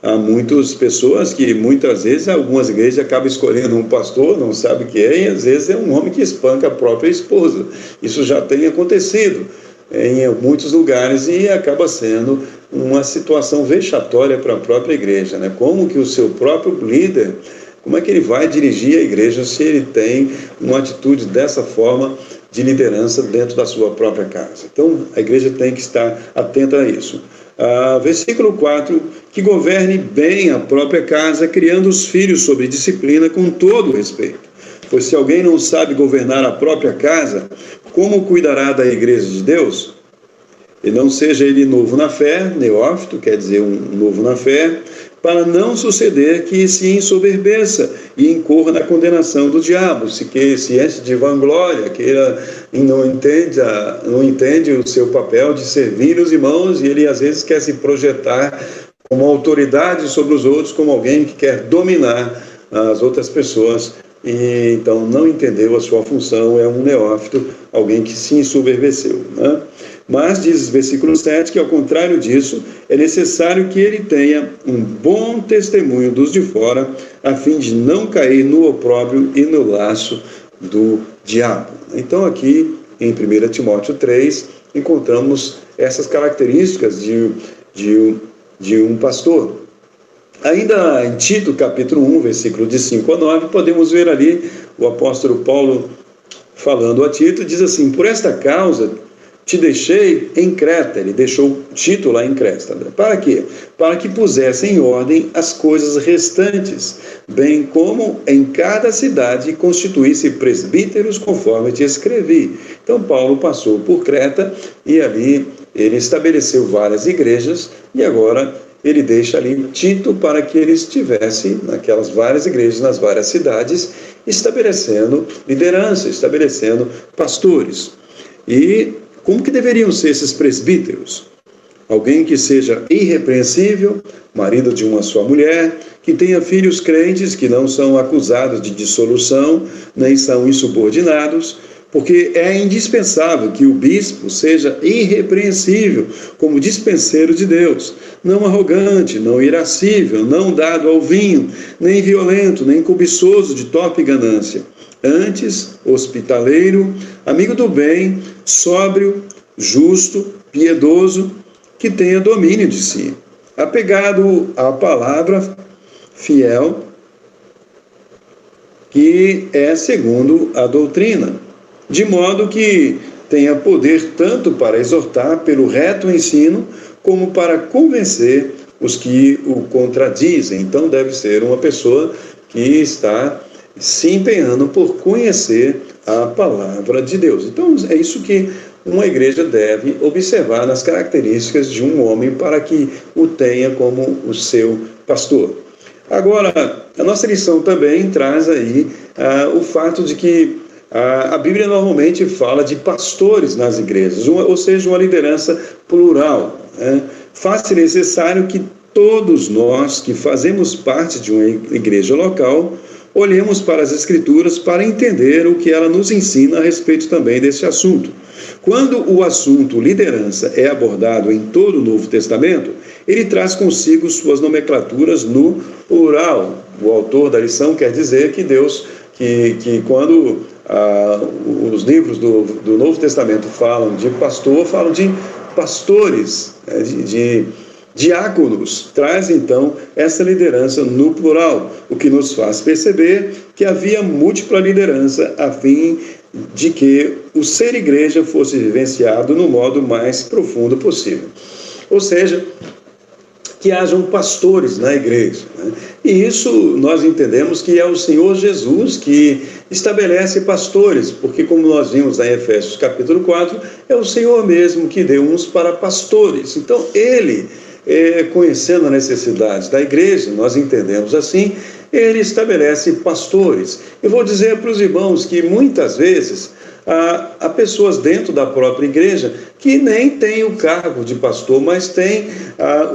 Há muitas pessoas que, muitas vezes, algumas igrejas acabam escolhendo um pastor, não sabe o que é, e às vezes é um homem que espanca a própria esposa. Isso já tem acontecido em muitos lugares e acaba sendo uma situação vexatória para a própria igreja, né? Como que o seu próprio líder, como é que ele vai dirigir a igreja se ele tem uma atitude dessa forma de liderança dentro da sua própria casa? Então, a igreja tem que estar atenta a isso. Versículo 4, que governe bem a própria casa, criando os filhos sob disciplina com todo respeito. Pois se alguém não sabe governar a própria casa, como cuidará da igreja de Deus? E não seja ele novo na fé, neófito, quer dizer, um novo na fé, para não suceder que se ensoberbeça e incorra na condenação do diabo, se enche de vanglória, não entende o seu papel de servir os irmãos, e ele às vezes quer se projetar como autoridade sobre os outros, como alguém que quer dominar as outras pessoas, e então não entendeu a sua função, é um neófito, alguém que se ensoberbeceu, né? Mas, diz versículo 7, que ao contrário disso, é necessário que ele tenha um bom testemunho dos de fora, a fim de não cair no opróbrio e no laço do diabo. Então, aqui, em 1 Timóteo 3, encontramos essas características de um pastor. Ainda em Tito, capítulo 1, versículo de 5 a 9, podemos ver ali o apóstolo Paulo falando a Tito, diz assim: por esta causa te deixei em Creta. Ele deixou Tito lá em Creta. Para quê? Para que pusesse em ordem as coisas restantes, bem como em cada cidade constituísse presbíteros conforme te escrevi. Então Paulo passou por Creta e ali ele estabeleceu várias igrejas e agora ele deixa ali Tito para que ele estivesse naquelas várias igrejas, nas várias cidades, estabelecendo liderança, estabelecendo pastores. E como que deveriam ser esses presbíteros? Alguém que seja irrepreensível, marido de uma só mulher, que tenha filhos crentes, que não são acusados de dissolução, nem são insubordinados, porque é indispensável que o bispo seja irrepreensível, como dispenseiro de Deus, não arrogante, não irascível, não dado ao vinho, nem violento, nem cobiçoso de torpe ganância. Antes, hospitaleiro, amigo do bem, sóbrio, justo, piedoso, que tenha domínio de si, apegado à palavra, fiel, que é segundo a doutrina, de modo que tenha poder tanto para exortar pelo reto ensino, como para convencer os que o contradizem. Então deve ser uma pessoa que está se empenhando por conhecer a palavra de Deus. Então é isso que uma igreja deve observar nas características de um homem para que o tenha como o seu pastor. Agora, a nossa lição também traz aí o fato de que a Bíblia normalmente fala de pastores nas igrejas, ou seja, uma liderança plural, né? Faz-se necessário que todos nós que fazemos parte de uma igreja local olhemos para as Escrituras para entender o que ela nos ensina a respeito também desse assunto. Quando o assunto liderança é abordado em todo o Novo Testamento, ele traz consigo suas nomenclaturas no plural. O autor da lição quer dizer que Deus, que quando os livros do Novo Testamento falam de pastor, falam de pastores, de diáconos, traz então essa liderança no plural, o que nos faz perceber que havia múltipla liderança a fim de que o ser igreja fosse vivenciado no modo mais profundo possível. Ou seja, que hajam pastores na igreja, né? E isso nós entendemos que é o Senhor Jesus que estabelece pastores, porque como nós vimos em Efésios capítulo 4, é o Senhor mesmo que deu uns para pastores. Então ele, conhecendo a necessidade da igreja, nós entendemos assim, ele estabelece pastores. Eu vou dizer para os irmãos que muitas vezes há pessoas dentro da própria igreja que nem têm o cargo de pastor, mas têm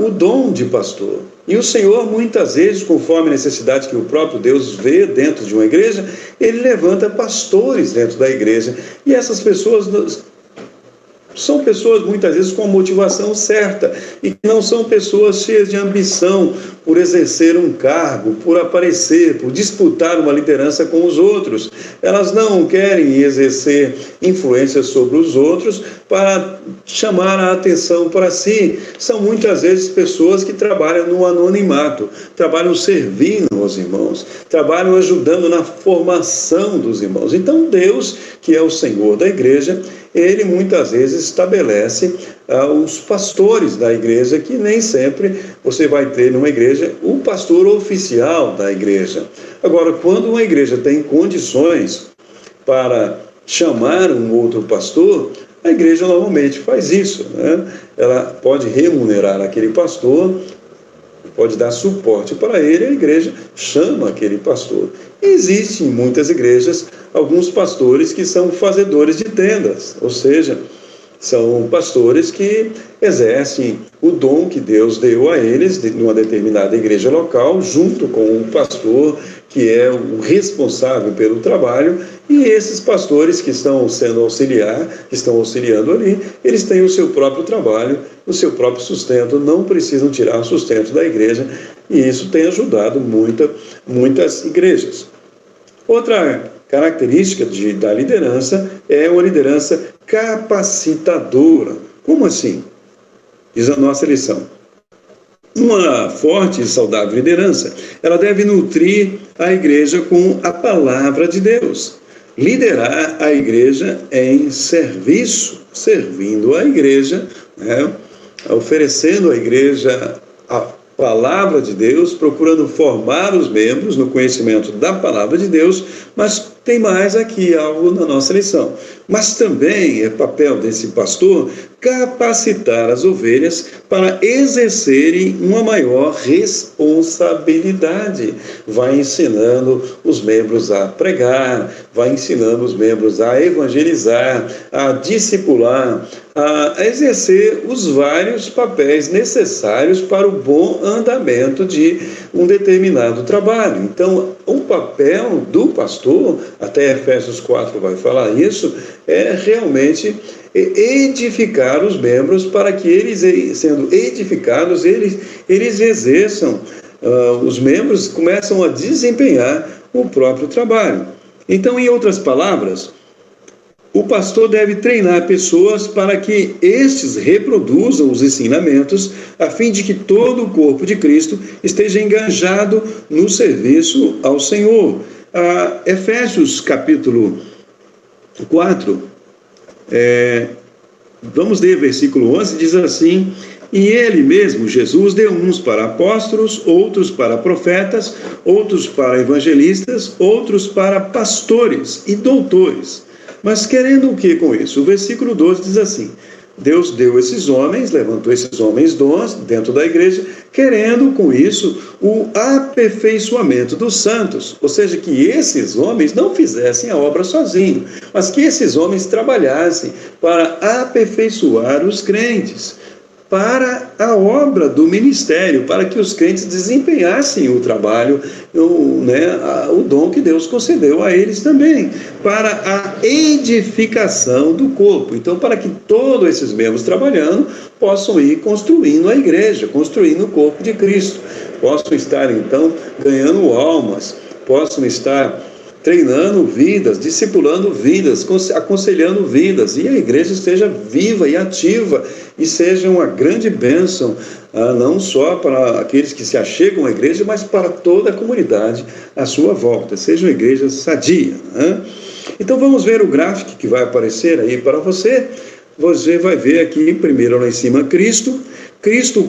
o dom de pastor. E o Senhor, muitas vezes, conforme a necessidade que o próprio Deus vê dentro de uma igreja, ele levanta pastores dentro da igreja. E essas pessoas são pessoas, muitas vezes, com a motivação certa, e não são pessoas cheias de ambição por exercer um cargo, por aparecer, por disputar uma liderança com os outros. Elas não querem exercer influência sobre os outros para chamar a atenção para si. São muitas vezes pessoas que trabalham no anonimato, trabalham servindo aos irmãos, trabalham ajudando na formação dos irmãos. Então Deus, que é o Senhor da igreja, Ele muitas vezes estabelece os pastores da igreja, que nem sempre você vai ter numa igreja o pastor oficial da igreja. Agora, quando uma igreja tem condições para chamar um outro pastor, a igreja normalmente faz isso, né? Ela pode remunerar aquele pastor, pode dar suporte para ele, a igreja chama aquele pastor. Existem em muitas igrejas alguns pastores que são fazedores de tendas, ou seja, são pastores que exercem o dom que Deus deu a eles, numa determinada igreja local, junto com o pastor, que é o responsável pelo trabalho, e esses pastores que estão que estão auxiliando ali, eles têm o seu próprio trabalho, o seu próprio sustento, não precisam tirar o sustento da igreja, e isso tem ajudado muitas igrejas. Outra característica da liderança é uma liderança capacitadora. Como assim? Diz a nossa lição. Uma forte e saudável liderança, ela deve nutrir a igreja com a palavra de Deus. Liderar a igreja em serviço, servindo a igreja, né? Oferecendo à igreja a palavra de Deus, procurando formar os membros no conhecimento da palavra de Deus, mas tem mais aqui algo na nossa lição. Mas também é papel desse pastor capacitar as ovelhas para exercerem uma maior responsabilidade. Vai ensinando os membros a pregar, vai ensinando os membros a evangelizar, a discipular, a exercer os vários papéis necessários para o bom andamento de um determinado trabalho. Então, o papel do pastor, até Efésios 4 vai falar isso, é realmente edificar os membros para que eles, sendo edificados, eles exerçam, os membros começam a desempenhar o próprio trabalho. Então, em outras palavras, o pastor deve treinar pessoas para que estes reproduzam os ensinamentos, a fim de que todo o corpo de Cristo esteja engajado no serviço ao Senhor. Efésios capítulo 4, vamos ler versículo 11, diz assim: e ele mesmo, Jesus, deu uns para apóstolos, outros para profetas, outros para evangelistas, outros para pastores e doutores. Mas querendo o que com isso? O versículo 12 diz assim: Deus deu esses homens, levantou esses homens dons dentro da igreja, querendo com isso o aperfeiçoamento dos santos. Ou seja, que esses homens não fizessem a obra sozinhos, mas que esses homens trabalhassem para aperfeiçoar os crentes, para a obra do ministério, para que os crentes desempenhassem o trabalho, o dom que Deus concedeu a eles também, para a edificação do corpo. Então, para que todos esses membros trabalhando possam ir construindo a igreja, construindo o corpo de Cristo, possam estar, então, ganhando almas, possam estar treinando vidas, discipulando vidas, aconselhando vidas, e a igreja esteja viva e ativa, e seja uma grande bênção, não só para aqueles que se achegam à igreja, mas para toda a comunidade à sua volta, seja uma igreja sadia, né? Então vamos ver o gráfico que vai aparecer aí para você. Você vai ver aqui, primeiro lá em cima, Cristo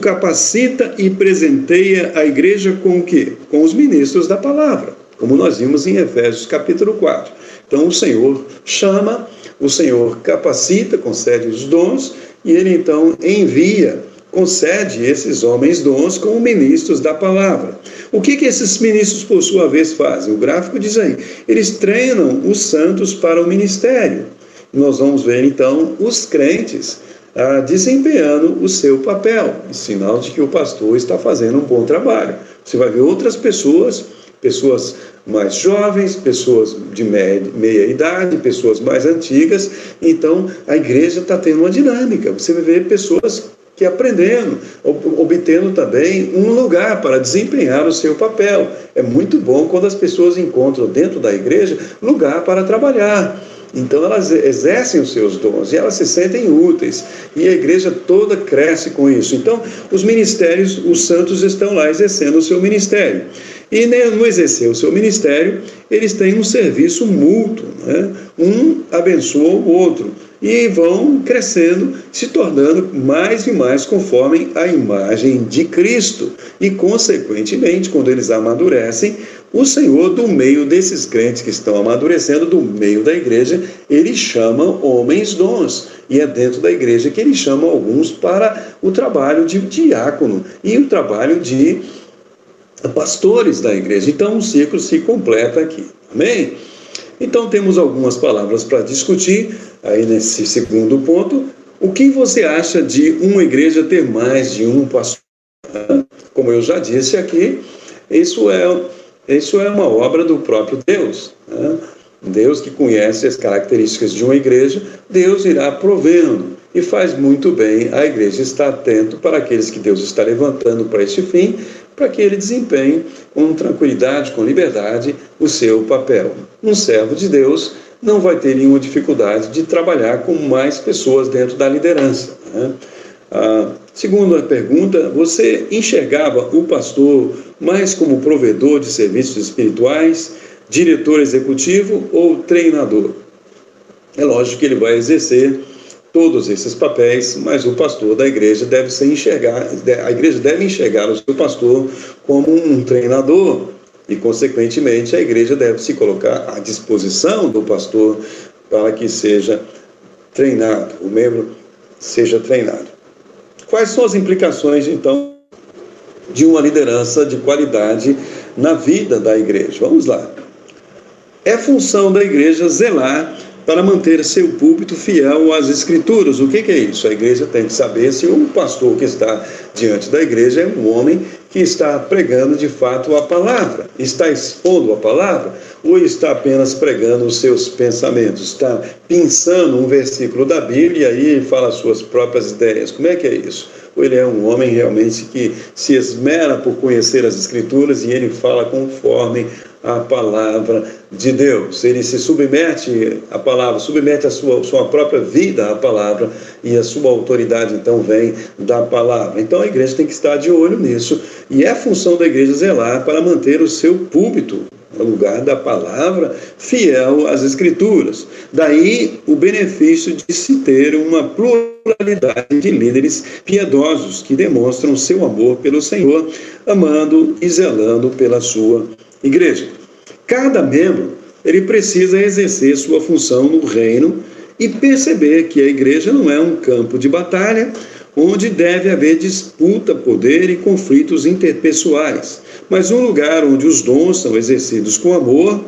capacita e presenteia a igreja com o quê? Com os ministros da palavra, como nós vimos em Efésios capítulo 4. Então o Senhor chama, o Senhor capacita, concede os dons, e Ele então envia, concede esses homens dons como ministros da palavra. O que esses ministros, por sua vez, fazem? O gráfico diz aí, eles treinam os santos para o ministério. Nós vamos ver então os crentes desempenhando o seu papel, sinal de que o pastor está fazendo um bom trabalho. Você vai ver outras pessoas mais jovens, pessoas de meia idade, pessoas mais antigas. Então a igreja está tendo uma dinâmica. Você vai ver pessoas que aprendendo, obtendo também um lugar para desempenhar o seu papel. É muito bom quando as pessoas encontram dentro da igreja lugar para trabalhar. Então elas exercem os seus dons e elas se sentem úteis. E a igreja toda cresce com isso. Então, os ministérios, os santos estão lá exercendo o seu ministério. E no exercer o seu ministério, eles têm um serviço mútuo, né? Um abençoa o outro. E vão crescendo, se tornando mais e mais conforme a imagem de Cristo. E, consequentemente, quando eles amadurecem, o Senhor, do meio desses crentes que estão amadurecendo, do meio da igreja, ele chama homens dons. E é dentro da igreja que ele chama alguns para o trabalho de diácono e o trabalho de pastores da igreja. Então, o ciclo se completa aqui. Amém? Então, temos algumas palavras para discutir aí nesse segundo ponto. O que você acha de uma igreja ter mais de um pastor? Como eu já disse aqui, isso é uma obra do próprio Deus, né? Deus que conhece as características de uma igreja, Deus irá provendo. E faz muito bem a igreja estar atento para aqueles que Deus está levantando para este fim, para que ele desempenhe com tranquilidade, com liberdade, o seu papel. Um servo de Deus não vai ter nenhuma dificuldade de trabalhar com mais pessoas dentro da liderança, né? Segunda pergunta, você enxergava o pastor mais como provedor de serviços espirituais, diretor executivo ou treinador? É lógico que ele vai exercer todos esses papéis, mas o pastor da igreja a igreja deve enxergar o seu pastor como um treinador e, consequentemente, a igreja deve se colocar à disposição do pastor para que seja treinado, o membro seja treinado. Quais são as implicações, então, de uma liderança de qualidade na vida da igreja? Vamos lá. É função da igreja zelar para manter seu púlpito fiel às Escrituras. O que é isso? A igreja tem que saber se o pastor que está diante da igreja é um homem que está pregando de fato a palavra, está expondo a palavra, ou está apenas pregando os seus pensamentos, está pensando um versículo da Bíblia e aí fala as suas próprias ideias. Como é que é isso? Ou ele é um homem realmente que se esmera por conhecer as Escrituras e ele fala conforme a palavra de Deus. Ele se submete à palavra, submete a sua própria vida à palavra e a sua autoridade então vem da palavra. Então a igreja tem que estar de olho nisso e é função da igreja zelar para manter o seu púlpito, no lugar da palavra, fiel às Escrituras. Daí o benefício de se ter uma pluralidade de líderes piedosos que demonstram seu amor pelo Senhor, amando e zelando pela sua igreja. Cada membro, ele precisa exercer sua função no reino e perceber que a igreja não é um campo de batalha onde deve haver disputa, poder e conflitos interpessoais, mas um lugar onde os dons são exercidos com amor,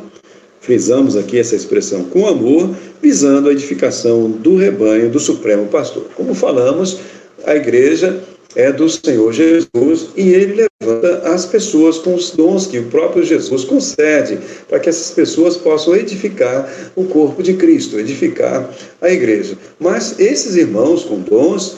frisamos aqui essa expressão, com amor, visando a edificação do rebanho do Supremo Pastor. Como falamos, a igreja é do Senhor Jesus e ele levanta as pessoas com os dons que o próprio Jesus concede, para que essas pessoas possam edificar o corpo de Cristo, edificar a igreja. Mas esses irmãos com dons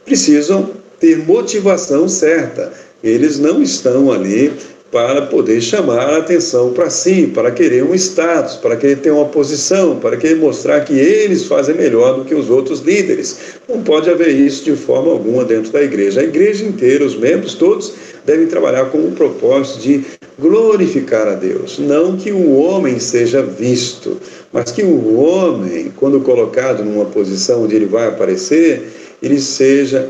precisam ter motivação certa. Eles não estão ali para poder chamar a atenção para si, para querer um status, para querer ter uma posição, para querer mostrar que eles fazem melhor do que os outros líderes. Não pode haver isso de forma alguma dentro da igreja. A igreja inteira, os membros todos, devem trabalhar com o propósito de glorificar a Deus. Não que o homem seja visto, mas que o homem, quando colocado numa posição onde ele vai aparecer, ele seja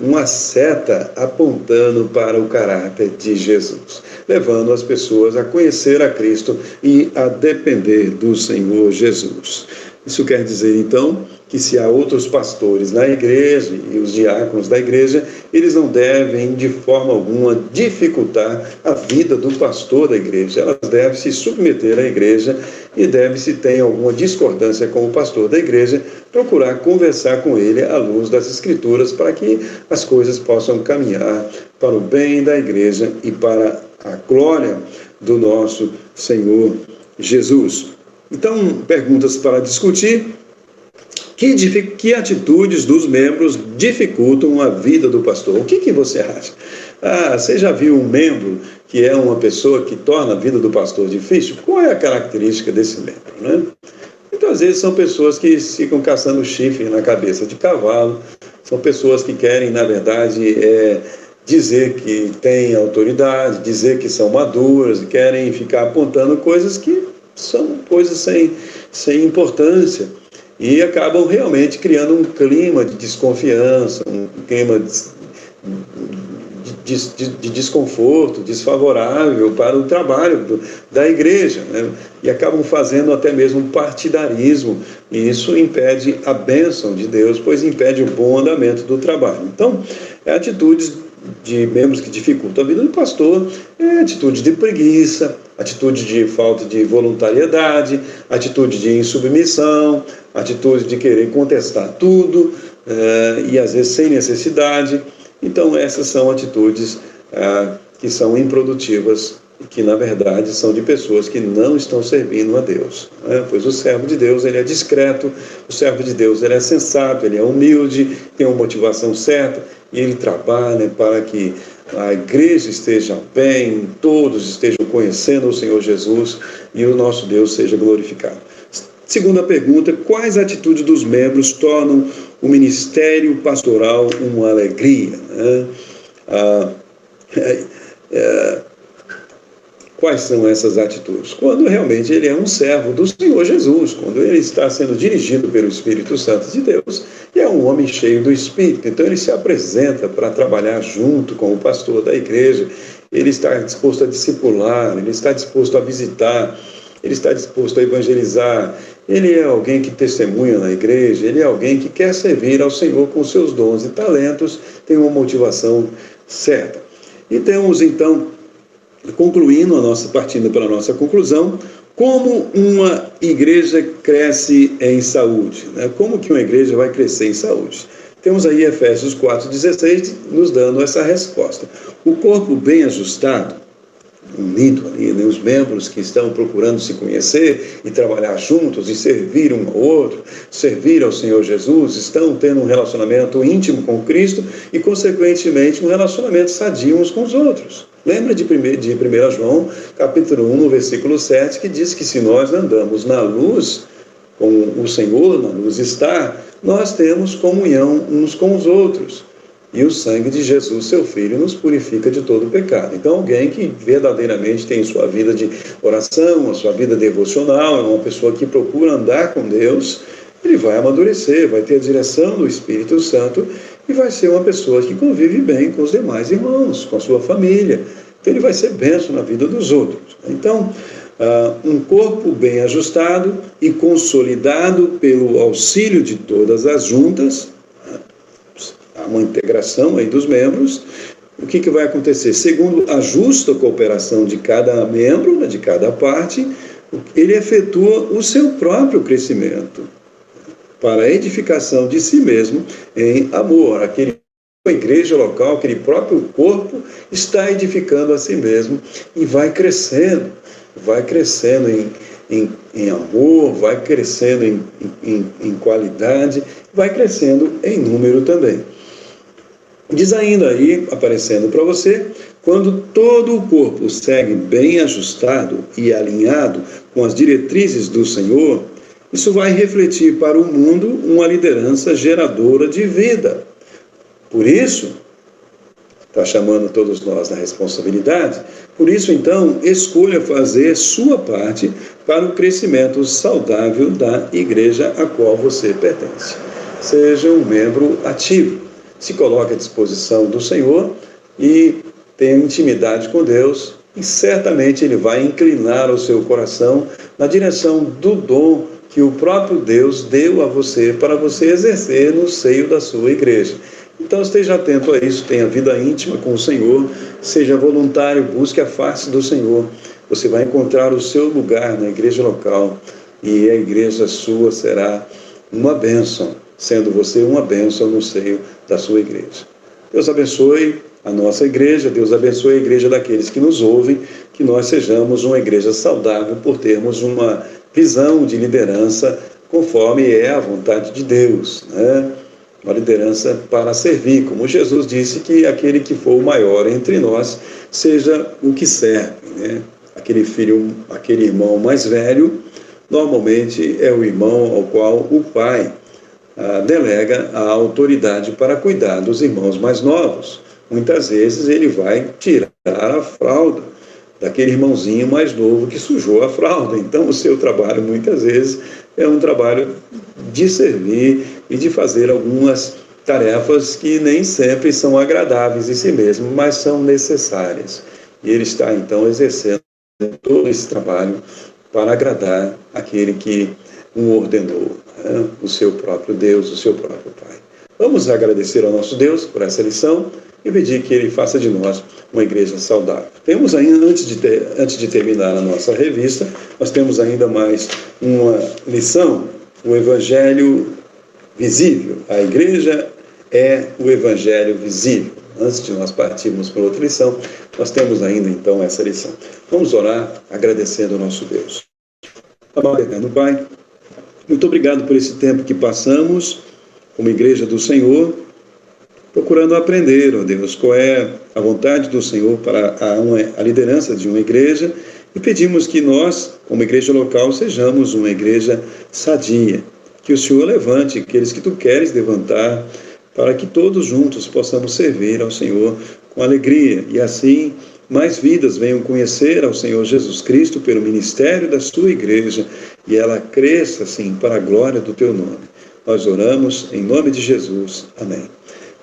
uma seta apontando para o caráter de Jesus, levando as pessoas a conhecer a Cristo e a depender do Senhor Jesus. Isso quer dizer, então, que se há outros pastores na igreja e os diáconos da igreja, eles não devem, de forma alguma, dificultar a vida do pastor da igreja. Elas devem se submeter à igreja e deve, se tem alguma discordância com o pastor da igreja, procurar conversar com ele à luz das Escrituras para que as coisas possam caminhar para o bem da igreja e para a glória do nosso Senhor Jesus. Então, perguntas para discutir. Que atitudes dos membros dificultam a vida do pastor? O que você acha? Você já viu um membro que é uma pessoa que torna a vida do pastor difícil? Qual é a característica desse membro, né? Então, às vezes, são pessoas que ficam caçando chifre na cabeça de cavalo, são pessoas que querem, na verdade, dizer que têm autoridade, dizer que são maduras, querem ficar apontando coisas que são coisas sem importância e acabam realmente criando um clima de desconfiança, um clima de desconforto, desfavorável para o trabalho da igreja, né? E acabam fazendo até mesmo um partidarismo, e isso impede a bênção de Deus, pois impede o bom andamento do trabalho. Então, atitudes de membros que dificultam a vida do pastor, atitude de preguiça, atitude de falta de voluntariedade, atitude de insubmissão, atitude de querer contestar tudo, e às vezes sem necessidade. Então, essas são atitudes que são improdutivas e que, na verdade, são de pessoas que não estão servindo a Deus. Pois o servo de Deus, ele é discreto, o servo de Deus, ele é sensato, ele é humilde, tem uma motivação certa, e ele trabalha para que a igreja esteja bem, todos estejam conhecendo o Senhor Jesus e o nosso Deus seja glorificado. Segunda pergunta: quais atitudes dos membros tornam o ministério pastoral uma alegria? Quais são essas atitudes? Quando realmente ele é um servo do Senhor Jesus, quando ele está sendo dirigido pelo Espírito Santo de Deus, e é um homem cheio do Espírito, então ele se apresenta para trabalhar junto com o pastor da igreja, ele está disposto a discipular, ele está disposto a visitar, ele está disposto a evangelizar, ele é alguém que testemunha na igreja, ele é alguém que quer servir ao Senhor com seus dons e talentos, tem uma motivação certa. E temos então, partindo para a nossa conclusão, como uma igreja cresce em saúde, né? Como que uma igreja vai crescer em saúde? Temos aí Efésios 4,16 nos dando essa resposta. O corpo bem ajustado, unido ali, né? Os membros que estão procurando se conhecer e trabalhar juntos e servir um ao outro, servir ao Senhor Jesus, estão tendo um relacionamento íntimo com Cristo e, consequentemente, um relacionamento sadio uns com os outros. Lembra de 1 João, capítulo 1, no versículo 7, que diz que se nós andamos na luz, com o Senhor, na luz está, nós temos comunhão uns com os outros. E o sangue de Jesus, seu Filho, nos purifica de todo pecado. Então, alguém que verdadeiramente tem sua vida de oração, a sua vida devocional, é uma pessoa que procura andar com Deus, ele vai amadurecer, vai ter a direção do Espírito Santo e vai ser uma pessoa que convive bem com os demais irmãos, com a sua família. Então, ele vai ser bênção na vida dos outros. Então, um corpo bem ajustado e consolidado pelo auxílio de todas as juntas, há uma integração aí dos membros. O que vai acontecer? Segundo a justa cooperação de cada membro, né, de cada parte, ele efetua o seu próprio crescimento para a edificação de si mesmo em amor. A igreja local, aquele próprio corpo, está edificando a si mesmo e vai crescendo em amor, vai crescendo em qualidade, vai crescendo em número também. Diz ainda aí, aparecendo para você, quando todo o corpo segue bem ajustado e alinhado com as diretrizes do Senhor, isso vai refletir para o mundo uma liderança geradora de vida. Por isso, está chamando todos nós na responsabilidade, por isso então, escolha fazer sua parte para o crescimento saudável da igreja a qual você pertence. Seja um membro ativo, se coloque à disposição do Senhor e tenha intimidade com Deus, e certamente Ele vai inclinar o seu coração na direção do dom que o próprio Deus deu a você para você exercer no seio da sua igreja. Então esteja atento a isso, tenha vida íntima com o Senhor, seja voluntário, busque a face do Senhor. Você vai encontrar o seu lugar na igreja local e a igreja sua será uma bênção, sendo você uma bênção no seio da sua igreja. Deus abençoe a nossa igreja, Deus abençoe a igreja daqueles que nos ouvem, que nós sejamos uma igreja saudável por termos uma visão de liderança conforme é a vontade de Deus, né? Uma liderança para servir, como Jesus disse que aquele que for o maior entre nós seja o que serve, né? Aquele irmão mais velho, normalmente é o irmão ao qual o pai delega a autoridade para cuidar dos irmãos mais novos. Muitas vezes ele vai tirar a fralda daquele irmãozinho mais novo que sujou a fralda. Então, o seu trabalho, muitas vezes, é um trabalho de servir e de fazer algumas tarefas que nem sempre são agradáveis em si mesmo, mas são necessárias. E ele está, então, exercendo todo esse trabalho para agradar aquele que o ordenou, né? O seu próprio Deus, o seu próprio Pai. Vamos agradecer ao nosso Deus por essa lição e pedir que Ele faça de nós uma igreja saudável. Temos ainda, antes de terminar a nossa revista, nós temos ainda mais uma lição, o Evangelho visível. A igreja é o Evangelho visível. Antes de nós partirmos para outra lição, nós temos ainda então essa lição. Vamos orar agradecendo ao nosso Deus. Amado eterno Pai, muito obrigado por esse tempo que passamos como igreja do Senhor, procurando aprender, ó Deus, qual é a vontade do Senhor para a liderança de uma igreja, e pedimos que nós, como igreja local, sejamos uma igreja sadia, que o Senhor levante aqueles que Tu queres levantar, para que todos juntos possamos servir ao Senhor com alegria, e assim mais vidas venham conhecer ao Senhor Jesus Cristo pelo ministério da Sua igreja, e ela cresça, assim, para a glória do Teu nome. Nós oramos em nome de Jesus. Amém.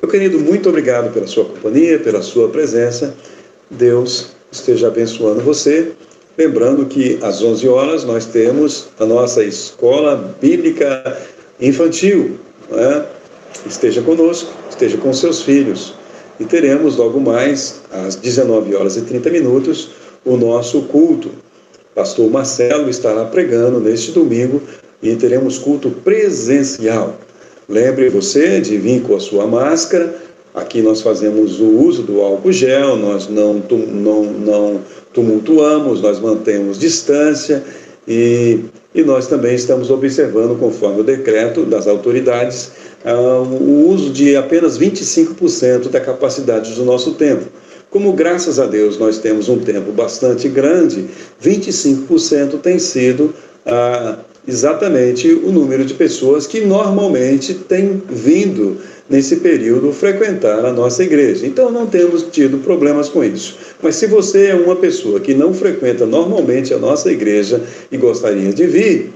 Meu querido, muito obrigado pela sua companhia, pela sua presença. Deus esteja abençoando você. Lembrando que às 11 horas nós temos a nossa escola bíblica infantil, né? Esteja conosco, esteja com seus filhos. E teremos logo mais, às 19 horas e 30 minutos, o nosso culto. Pastor Marcelo estará pregando neste domingo e teremos culto presencial. Lembre você de vir com a sua máscara. Aqui nós fazemos o uso do álcool gel, nós não tumultuamos, nós mantemos distância e nós também estamos observando, conforme o decreto das autoridades, o uso de apenas 25% da capacidade do nosso templo. Como, graças a Deus, nós temos um templo bastante grande, 25% tem sido exatamente o número de pessoas que normalmente têm vindo nesse período frequentar a nossa igreja. Então não temos tido problemas com isso. Mas se você é uma pessoa que não frequenta normalmente a nossa igreja e gostaria de vir,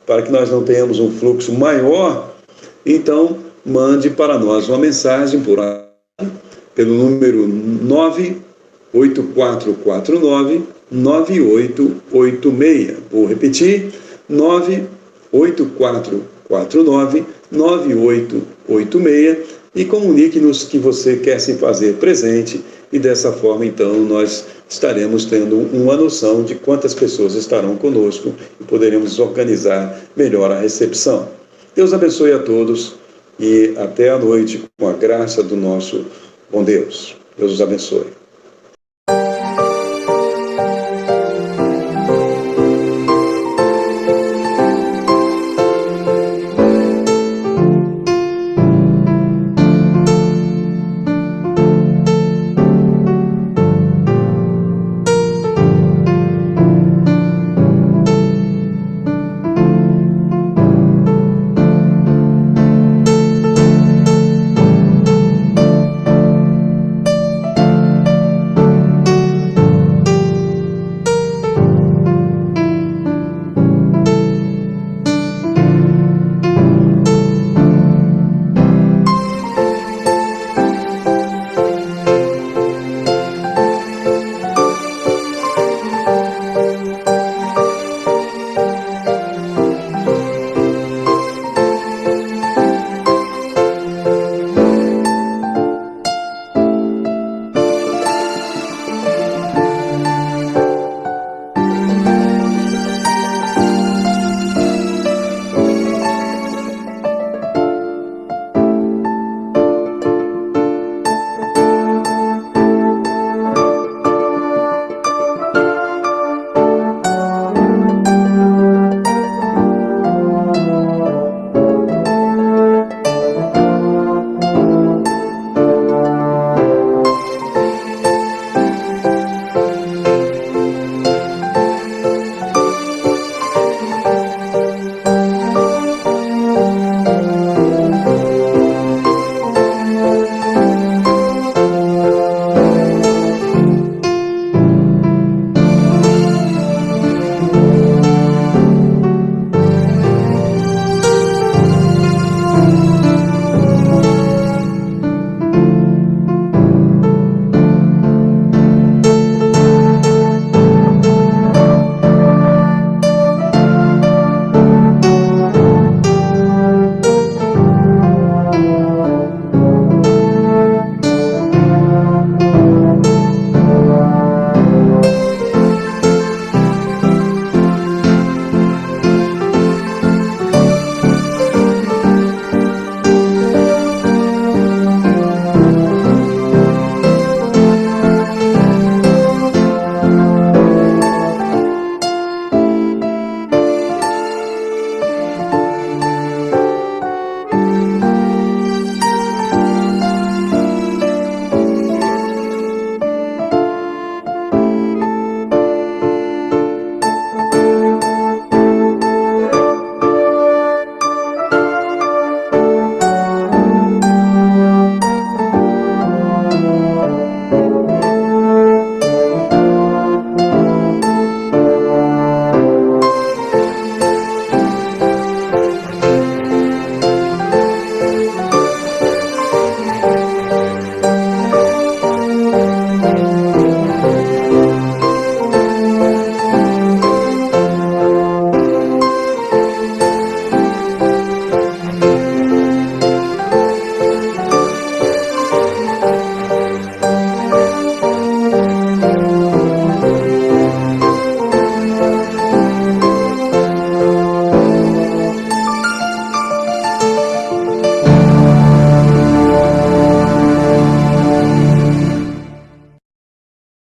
para que nós não tenhamos um fluxo maior, então mande para nós uma mensagem pelo número 98449-9886. Vou repetir, 98449-9886 e comunique-nos que você quer se fazer presente e dessa forma então nós estaremos tendo uma noção de quantas pessoas estarão conosco e poderemos organizar melhor a recepção. Deus abençoe a todos e até a noite com a graça do nosso bom Deus. Deus os abençoe.